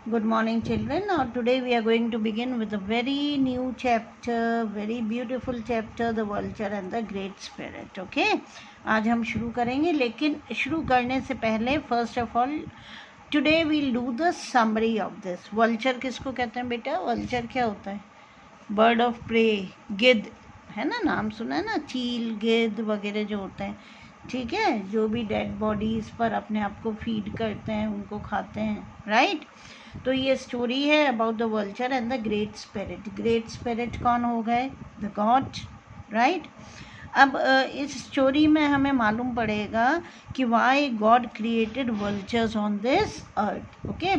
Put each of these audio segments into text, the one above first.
Good morning, children. Now, today we are going to begin with a very new chapter, very beautiful chapter, the vulture and the great spirit. Okay? आज हम शुरू करेंगे, लेकिन शुरू करने से पहले first of all today we'll do the summary of this. Vulture किसको कहते हैं बेटा? वल्चर क्या होता है? बर्ड ऑफ प्रे, गिद्ध, है ना? नाम सुना है ना? चील, गिद्ध वगैरह जो होते हैं, ठीक है, जो भी डेड बॉडीज पर अपने आप को फीड करते हैं, उनको खाते हैं, राइट? तो ये स्टोरी है about the vulture and the great spirit. Great spirit कौन हो गए? The God, right? अब इस स्टोरी में हमें मालूम पड़ेगा कि why God created vultures on this earth. Okay,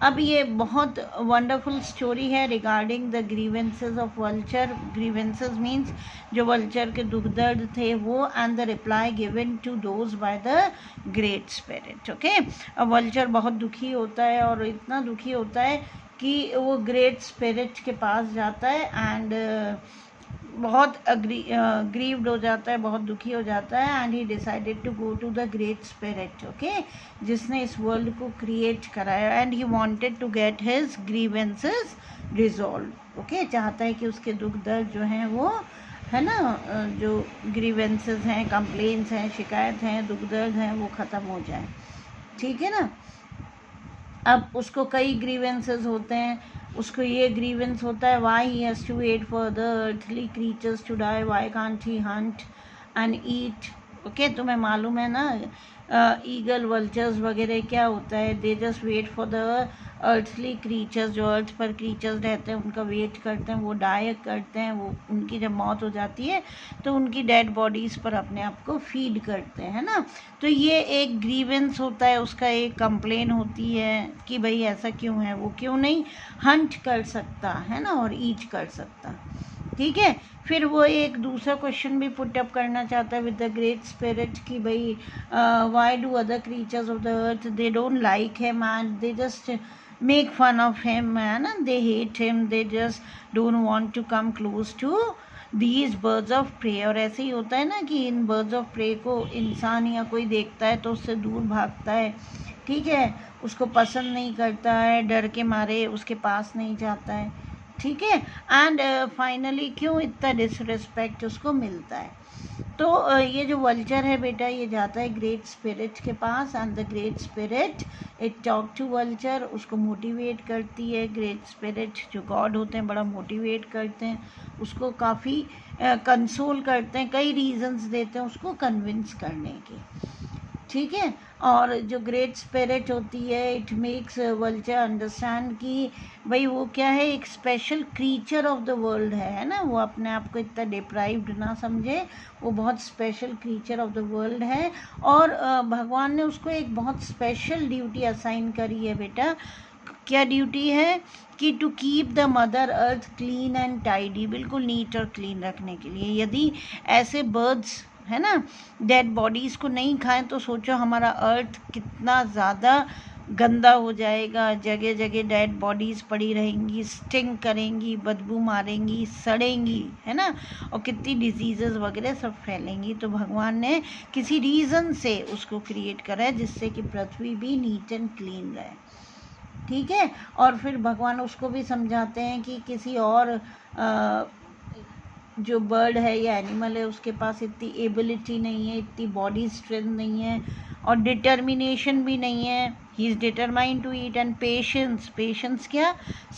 अब ये बहुत वंडरफुल स्टोरी है regarding the grievances of vulture. Grievances means जो वल्चर के दुख दर्द थे वो, and the reply given to those by the great spirit. Okay, अब वल्चर बहुत दुखी होता है और इतना दुखी होता है कि वो ग्रेट स्पिरिट के पास जाता है एंड बहुत ग्रीव्ड हो जाता है, बहुत दुखी हो जाता है. And he decided to go to the great spirit, okay, जिसने इस वर्ल्ड को क्रिएट कराया. And he wanted to get his grievances resolve. Okay, चाहता है कि उसके दुख दर्द जो हैं वो, है ना, जो ग्रीवेंसेस हैं, कंप्लेंट्स हैं, शिकायत हैं, दुख दर्द हैं, वो ख़त्म हो जाए. ठीक है ना? अब उसको कई ग्रीवेंसेस होते हैं. उसको ये ग्रीवेंस होता है, why he has to wait for the earthly creatures to die, why can't he hunt and eat. Okay, तुम्हें मालूम है ना, ईगल, वल्चर्स वगैरह क्या होता है? They just wait for the earthly creatures. जो अर्थ पर क्रीचर्स रहते हैं उनका वेट करते हैं, वो डाई करते हैं, वो उनकी जब मौत हो जाती है तो उनकी डेड बॉडीज़ पर अपने आप को फीड करते हैं, है ना? तो ये एक ग्रीवेंस होता है, उसका एक कंप्लेन होती है कि भाई ऐसा क्यों है, वो क्यों नहीं हंट कर सकता, है ना, और ईट कर सकता. ठीक है, फिर वो एक दूसरा क्वेश्चन भी पुट अप करना चाहता है विद द ग्रेट स्पिरिट कि भाई why do other creatures of the earth, they don't like him and they just make fun of him, है ना, they hate him, they just don't want to come close to these birds of prey. और ऐसे ही होता है ना कि in birds of pray को इंसान या कोई देखता है तो उससे दूर भागता है. ठीक है, उसको पसंद नहीं करता है, डर के मारे उसके पास नहीं जाता है. ठीक है, एंड फाइनली क्यों इतना डिसरिस्पेक्ट उसको मिलता है? तो ये जो वल्चर है बेटा, ये जाता है ग्रेट स्पिरिट के पास and the great spirit it talk to vulture. उसको मोटिवेट करती है. ग्रेट स्पिरिट जो गॉड होते हैं बड़ा मोटिवेट करते हैं उसको, काफ़ी कंसोल करते हैं, कई रीजंस देते हैं उसको कन्विंस करने के. ठीक है, और जो ग्रेट स्पिरिट होती है इट मेक्स वल्चर अंडरस्टैंड कि भाई वो क्या है, एक special creature of the world है ना, वो अपने आप को इतना डिप्राइव्ड ना समझे, वो बहुत special creature of the world है. और भगवान ने उसको एक बहुत स्पेशल ड्यूटी असाइन करी है बेटा. क्या ड्यूटी है? कि to keep the mother earth clean and tidy, बिल्कुल नीट और क्लीन रखने के लिए. यदि ऐसे बर्ड्स, है ना, डेड बॉडीज़ को नहीं खाएं तो सोचो हमारा अर्थ कितना ज़्यादा गंदा हो जाएगा. जगह जगह डेड बॉडीज़ पड़ी रहेंगी, स्टिंग करेंगी, बदबू मारेंगी, सड़ेंगी, है ना, और कितनी डिजीज़ेस वगैरह सब फैलेंगी. तो भगवान ने किसी रीज़न से उसको क्रिएट करा है जिससे कि पृथ्वी भी नीट एंड क्लीन रहे. ठीक है, और फिर भगवान उसको भी समझाते हैं कि किसी और जो बर्ड है या एनिमल है उसके पास इतनी एबिलिटी नहीं है, इतनी बॉडी स्ट्रेंथ नहीं है, और डिटर्मिनेशन भी नहीं है. He is determined to eat. And patience, patience क्या,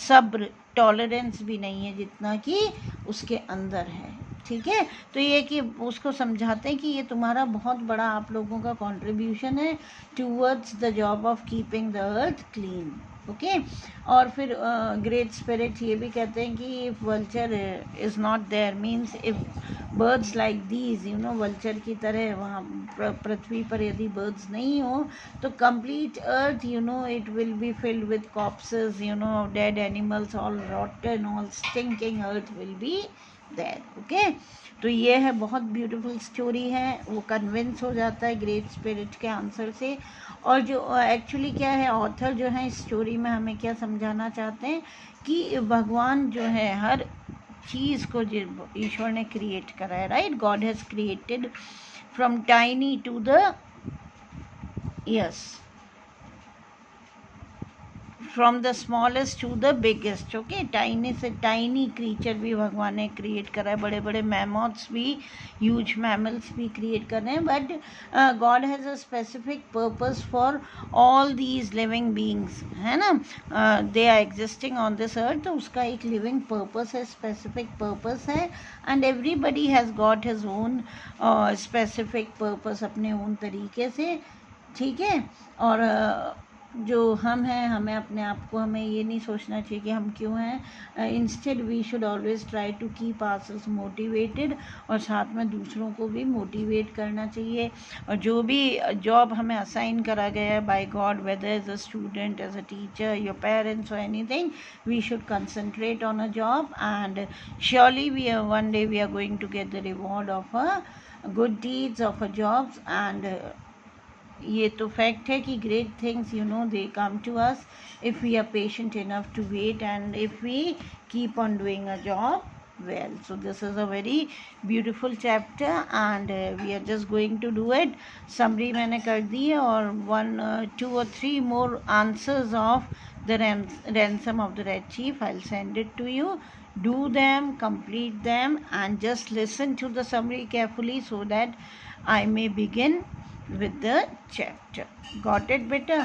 सब्र, टॉलरेंस भी नहीं है जितना कि उसके अंदर है. ठीक है, तो ये कि उसको समझाते हैं कि ये तुम्हारा बहुत बड़ा, आप लोगों का कंट्रीब्यूशन है towards the job of keeping the earth clean. Okay, और फिर ग्रेट स्पिरिट ये भी कहते हैं कि if vulture is not there, means if birds like these, you know, vulture की तरह वहाँ पृथ्वी पर यदि बर्ड्स नहीं हो तो complete earth, you know, it will be filled with corpses, you know, dead animals, all rotten, all stinking earth will be there. Okay, तो ये है, बहुत ब्यूटीफुल स्टोरी है. वो कन्विंस हो जाता है ग्रेट स्पिरिट के आंसर से. और जो एक्चुअली क्या है, ऑथर जो है इस स्टोरी में हमें क्या समझाना चाहते हैं कि भगवान जो है हर चीज़ को ईश्वर ने क्रिएट करा है, right. God has created from tiny to the, yes, from the smallest to the biggest. Okay, tiny से टाइनी क्रीचर भी भगवान ने क्रिएट करा है, बड़े बड़े मैमोथ्स भी, ह्यूज मैमल्स भी क्रिएट कर रहे हैं. But God has a specific purpose for all these living beings, है ना. They are existing on this earth, तो उसका एक लिविंग पर्पस है, स्पेसिफिक पर्पस है. And everybody has got his own specific purpose अपने ओन तरीके से. ठीक है. और जो हम हैं, हमें अपने आप को, हमें ये नहीं सोचना चाहिए कि हम क्यों हैं. Instead we should always try to keep ourselves motivated, और साथ में दूसरों को भी मोटिवेट करना चाहिए. और जो भी जॉब हमें असाइन करा गया है by god, whether as a student, as a teacher, your parents और anything, we should concentrate on a job. And surely we are one day we are going to get the reward of a good deeds of a jobs. And ये तो fact है कि great things, you know, they come to us if we are patient enough to wait and if we keep on doing a job well. So this is a very beautiful chapter and we are just going to do it. Summary मैंने कर दी है, और 1, 2 or 3 more answers of the ransom of the red chief I'll send it to you. Do them, complete them, and just listen to the summary carefully so that I may begin with the chapter. Got it, beta?